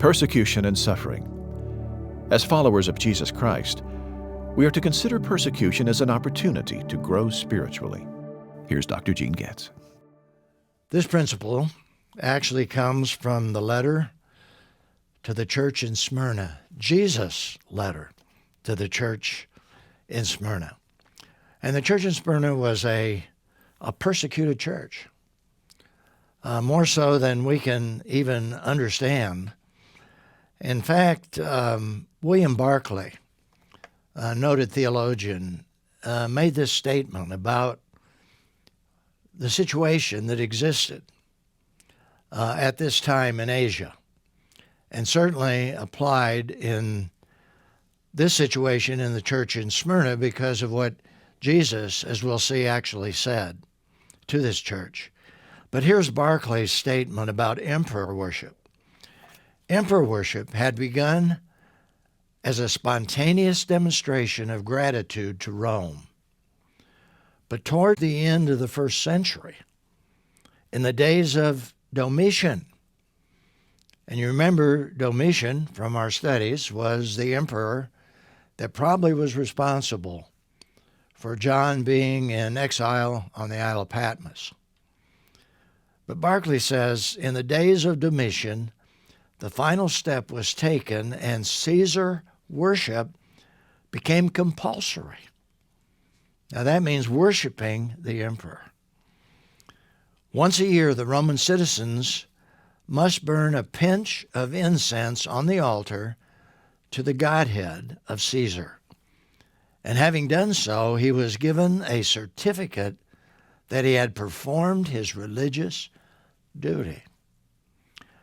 Persecution and suffering. As followers of Jesus Christ, we are to consider persecution as an opportunity to grow spiritually. Here's Dr. Gene Getz. This principle actually comes from the letter to the church in Smyrna, Jesus' letter to the church in Smyrna. And the church in Smyrna was a persecuted church, more so than we can even understand. In fact, William Barclay, a noted theologian, made this statement about the situation that existed at this time in Asia, and certainly applied in this situation in the church in Smyrna because of what Jesus, as we'll see, actually said to this church. But here's Barclay's statement about emperor worship. Emperor worship had begun as a spontaneous demonstration of gratitude to Rome. But toward the end of the first century, in the days of Domitian, and you remember Domitian from our studies was the emperor that probably was responsible for John being in exile on the Isle of Patmos. But Barclay says, in the days of Domitian, the final step was taken and Caesar worship became compulsory. Now that means worshiping the emperor. Once a year, the Roman citizens must burn a pinch of incense on the altar to the Godhead of Caesar. And having done so, he was given a certificate that he had performed his religious duty.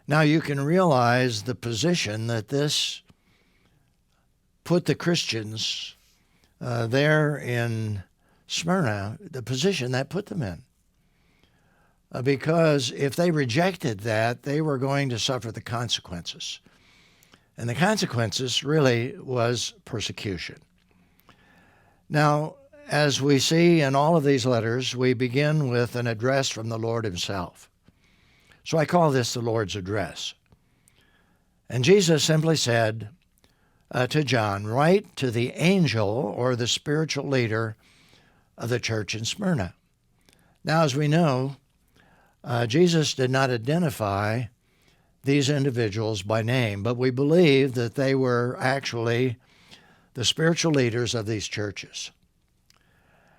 Now you can realize the position that this put the Christians there in Smyrna, the position that put them in. Because if they rejected that, they were going to suffer the consequences. And the consequences really was persecution. Now, as we see in all of these letters, we begin with an address from the Lord himself. So I call this the Lord's address. And Jesus simply said to John, write to the angel or the spiritual leader of the church in Smyrna. Now, as we know, Jesus did not identify these individuals by name, but we believe that they were actually the spiritual leaders of these churches.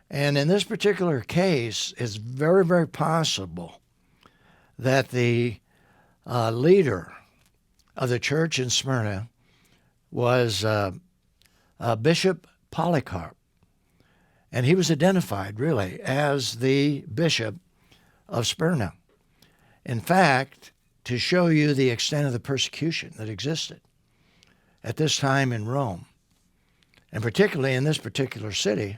And in this particular case, it's very, very possible that the leader of the church in Smyrna was Bishop Polycarp. And he was identified, really, as the bishop of Smyrna. In fact, to show you the extent of the persecution that existed at this time in Rome, and particularly in this particular city,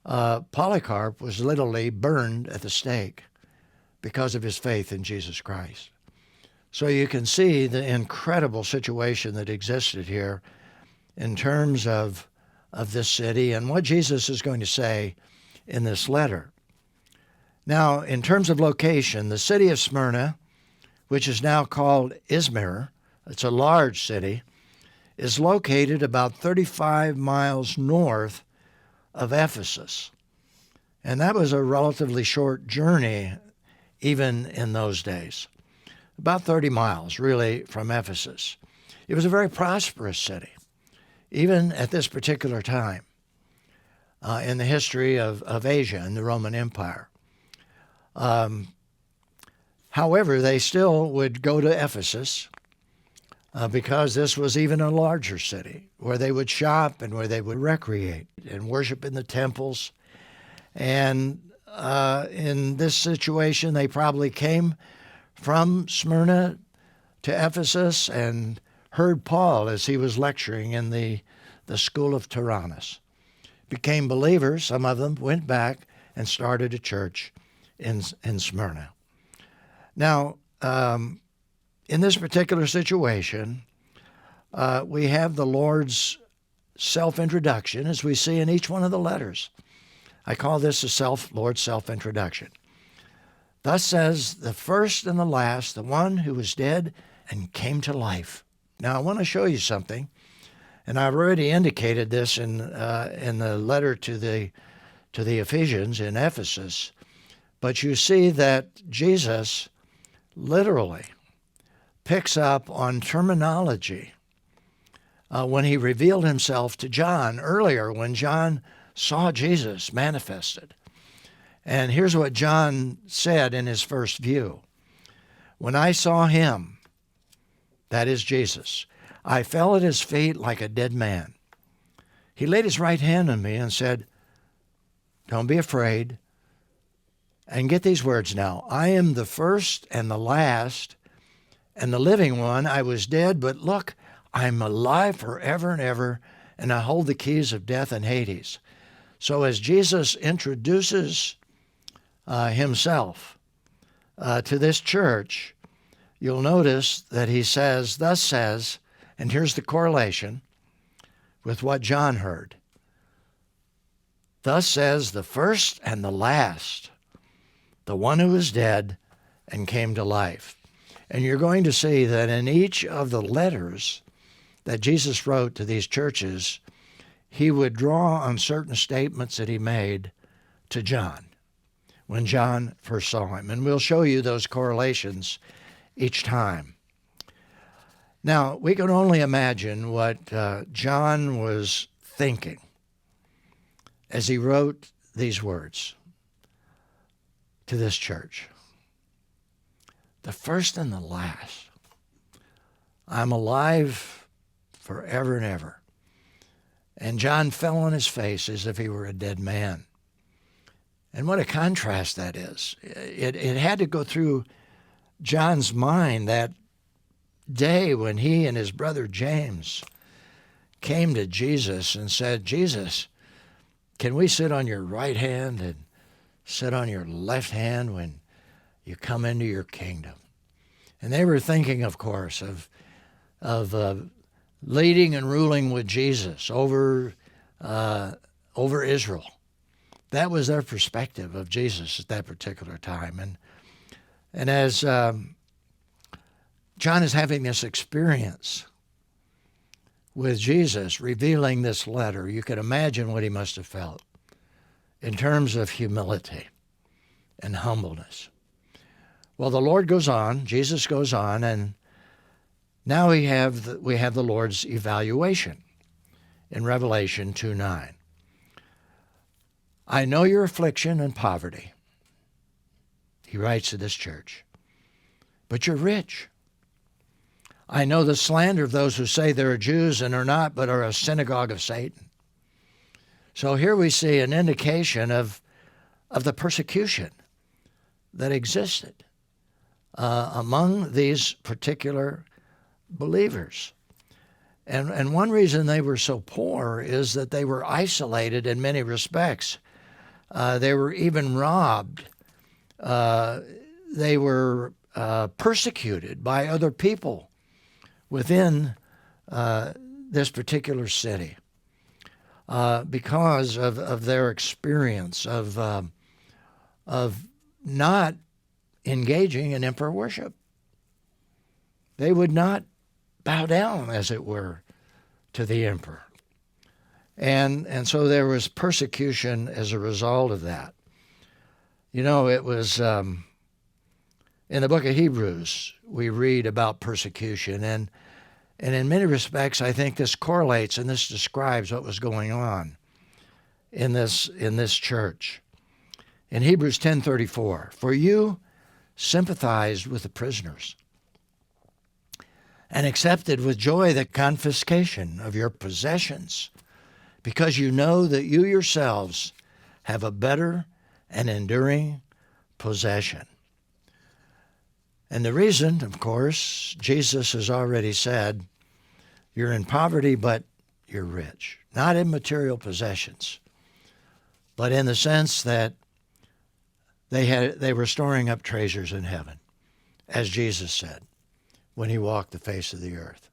Polycarp was literally burned at the stake because of his faith in Jesus Christ. So you can see the incredible situation that existed here in terms of this city and what Jesus is going to say in this letter. Now, in terms of location, the city of Smyrna, which is now called Izmir, it's a large city, is located about 35 miles north of Ephesus. And that was a relatively short journey, even in those days. About 30 miles, really, from Ephesus. It was a very prosperous city, even at this particular time in the history of Asia and the Roman Empire. However, they still would go to Ephesus because this was even a larger city where they would shop and where they would recreate and worship in the temples. And in this situation, they probably came from Smyrna to Ephesus and heard Paul as he was lecturing in the school of Tyrannus. Became believers. Some of them went back and started a church in Smyrna. Now, in this particular situation, we have the Lord's self-introduction, as we see in each one of the letters. I call this the Lord's self-introduction. Thus says the first and the last, the one who was dead and came to life. Now, I want to show you something, and I've already indicated this in the letter to the Ephesians in Ephesus. But you see that Jesus literally picks up on terminology when he revealed himself to John earlier, when John saw Jesus manifested. And here's what John said in his first view. When I saw him, that is Jesus, I fell at his feet like a dead man. He laid his right hand on me and said, don't be afraid. And get these words now. I am the first and the last and the living one. I was dead, but look, I'm alive forever and ever, and I hold the keys of death and Hades. So as Jesus introduces himself to this church, you'll notice that he says, thus says, and here's the correlation with what John heard. Thus says the first and the last, the one who was dead and came to life. And you're going to see that in each of the letters that Jesus wrote to these churches, he would draw on certain statements that he made to John when John first saw him. And we'll show you those correlations each time. Now, we can only imagine what John was thinking as he wrote these words to this church. The first and the last. I'm alive forever and ever. And John fell on his face as if he were a dead man. And what a contrast that is. It had to go through John's mind that day when he and his brother James came to Jesus and said, Jesus, can we sit on your right hand and sit on your left hand when you come into your kingdom? And they were thinking, of course, of leading and ruling with Jesus over Israel. That was their perspective of Jesus at that particular time. And as John is having this experience with Jesus revealing this letter, you can imagine what he must have felt in terms of humility and humbleness. Well, the Lord goes on, Jesus goes on, and now we have the Lord's evaluation in Revelation 2:9. I know your affliction and poverty, he writes to this church, but you're rich. I know the slander of those who say they're Jews and are not, but are a synagogue of Satan. So here we see an indication of the persecution that existed among these particular believers. And one reason they were so poor is that they were isolated in many respects. They were even robbed. They were persecuted by other people within this particular city because of their experience of not engaging in emperor worship. They would not bow down, as it were, to the emperor. And so there was persecution as a result of that. You know, it was in the book of Hebrews, we read about persecution. And in many respects, I think this correlates and this describes what was going on in this church. In Hebrews 10:34, for you sympathized with the prisoners and accepted with joy the confiscation of your possessions, because you know that you yourselves have a better and enduring possession. And the reason, of course, Jesus has already said, you're in poverty, but you're rich. Not in material possessions, but in the sense that they were storing up treasures in heaven, as Jesus said when he walked the face of the earth.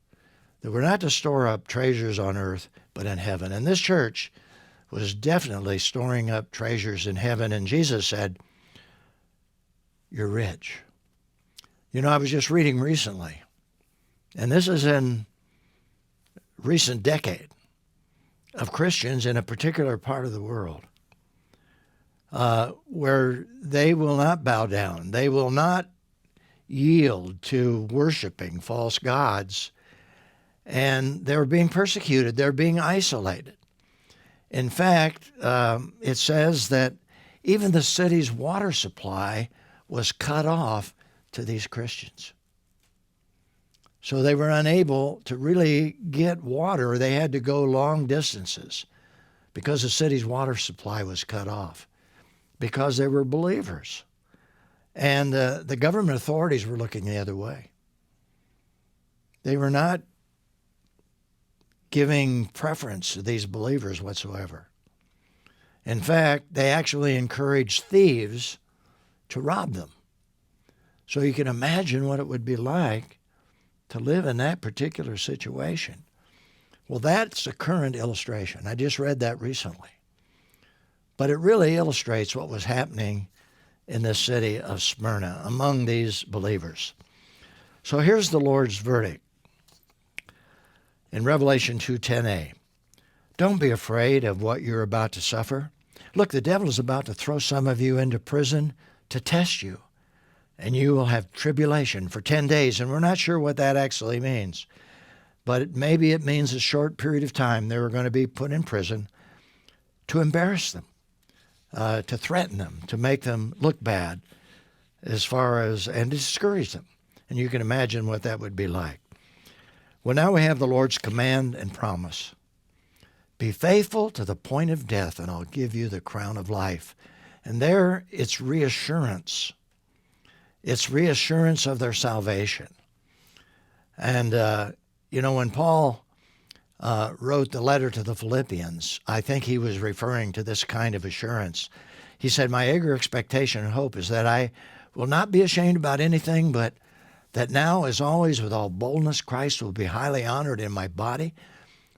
That we're not to store up treasures on earth, but in heaven. And this church was definitely storing up treasures in heaven. And Jesus said, you're rich. You know, I was just reading recently, and this is in recent decade of Christians in a particular part of the world where they will not bow down. They will not yield to worshiping false gods. And they're being persecuted. They're being isolated. In fact, it says that even the city's water supply was cut off to these Christians. So they were unable to really get water. They had to go long distances because the city's water supply was cut off because they were believers. And the government authorities were looking the other way. They were not giving preference to these believers whatsoever. In fact, they actually encouraged thieves to rob them. So you can imagine what it would be like to live in that particular situation. Well, that's a current illustration. I just read that recently. But it really illustrates what was happening in this city of Smyrna among these believers. So here's the Lord's verdict in Revelation 2:10a. Don't be afraid of what you're about to suffer. Look, the devil is about to throw some of you into prison to test you, and you will have tribulation for 10 days, and we're not sure what that actually means. But maybe it means a short period of time they were going to be put in prison to embarrass them, to threaten them, to make them look bad, and to discourage them. And you can imagine what that would be like. Well, now we have the Lord's command and promise. Be faithful to the point of death, and I'll give you the crown of life. And there, it's reassurance. It's reassurance of their salvation. And, when Paul wrote the letter to the Philippians, I think he was referring to this kind of assurance. He said, my eager expectation and hope is that I will not be ashamed about anything, but that now, as always, with all boldness, Christ will be highly honored in my body,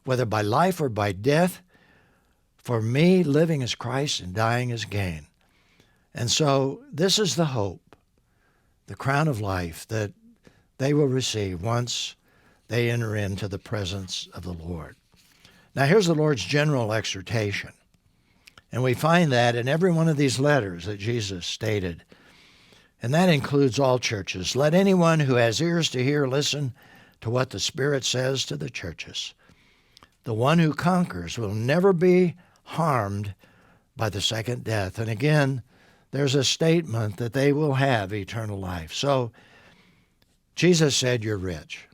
whether by life or by death. For me, living is Christ and dying is gain. And so this is the hope, the crown of life that they will receive once they enter into the presence of the Lord. Now, here's the Lord's general exhortation. And we find that in every one of these letters that Jesus stated. And that includes all churches. Let anyone who has ears to hear listen to what the Spirit says to the churches. The one who conquers will never be harmed by the second death. And again, there's a statement that they will have eternal life. So Jesus said, you're rich.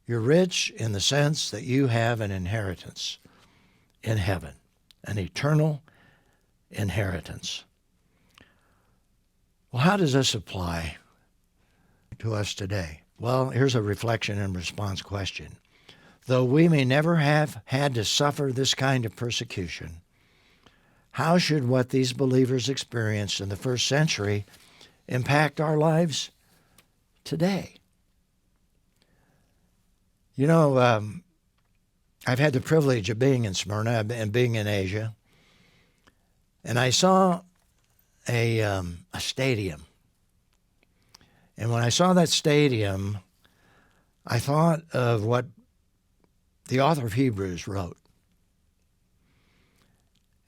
You're rich in the sense that you have an inheritance in heaven, an eternal inheritance. Well, how does this apply to us today? Well, here's a reflection and response question. Though we may never have had to suffer this kind of persecution, how should what these believers experienced in the first century impact our lives today? I've had the privilege of being in Smyrna and being in Asia, and I saw a stadium. And when I saw that stadium, I thought of what the author of Hebrews wrote.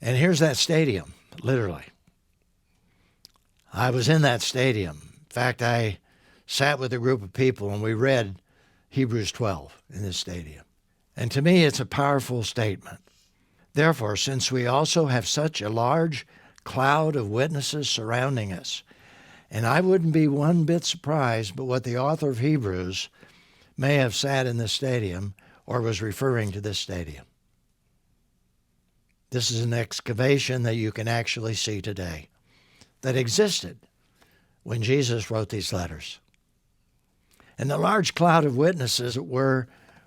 And here's that stadium, literally. I was in that stadium. In fact, I sat with a group of people and we read Hebrews 12 in this stadium. And to me, it's a powerful statement. Therefore, since we also have such a large cloud of witnesses surrounding us, and I wouldn't be one bit surprised but what the author of Hebrews may have sat in this stadium or was referring to this stadium. This is an excavation that you can actually see today that existed when Jesus wrote these letters. And the large cloud of witnesses were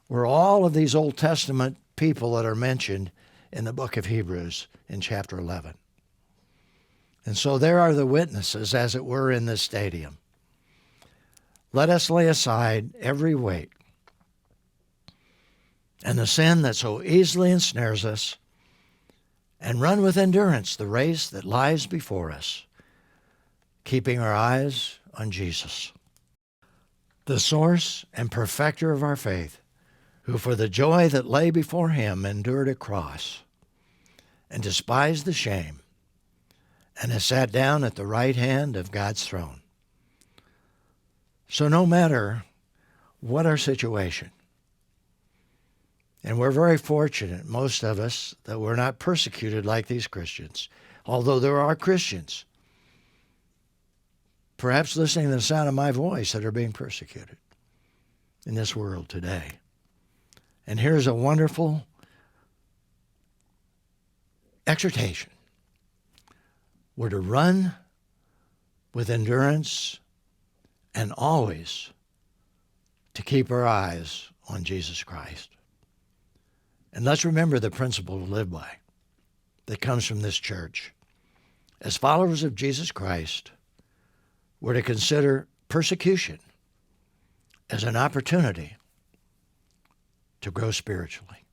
all of these Old Testament people that are mentioned in the book of Hebrews in chapter 11. And so there are the witnesses, as it were, in this stadium. Let us lay aside every weight and the sin that so easily ensnares us, and run with endurance the race that lies before us, keeping our eyes on Jesus, the source and perfecter of our faith, who for the joy that lay before him endured a cross and despised the shame, and has sat down at the right hand of God's throne. So no matter what our situation, and we're very fortunate, most of us, that we're not persecuted like these Christians, although there are Christians, perhaps listening to the sound of my voice, that are being persecuted in this world today. And here's a wonderful exhortation. We're to run with endurance and always to keep our eyes on Jesus Christ. And let's remember the principle to live by that comes from this church. As followers of Jesus Christ, we're to consider persecution as an opportunity to grow spiritually.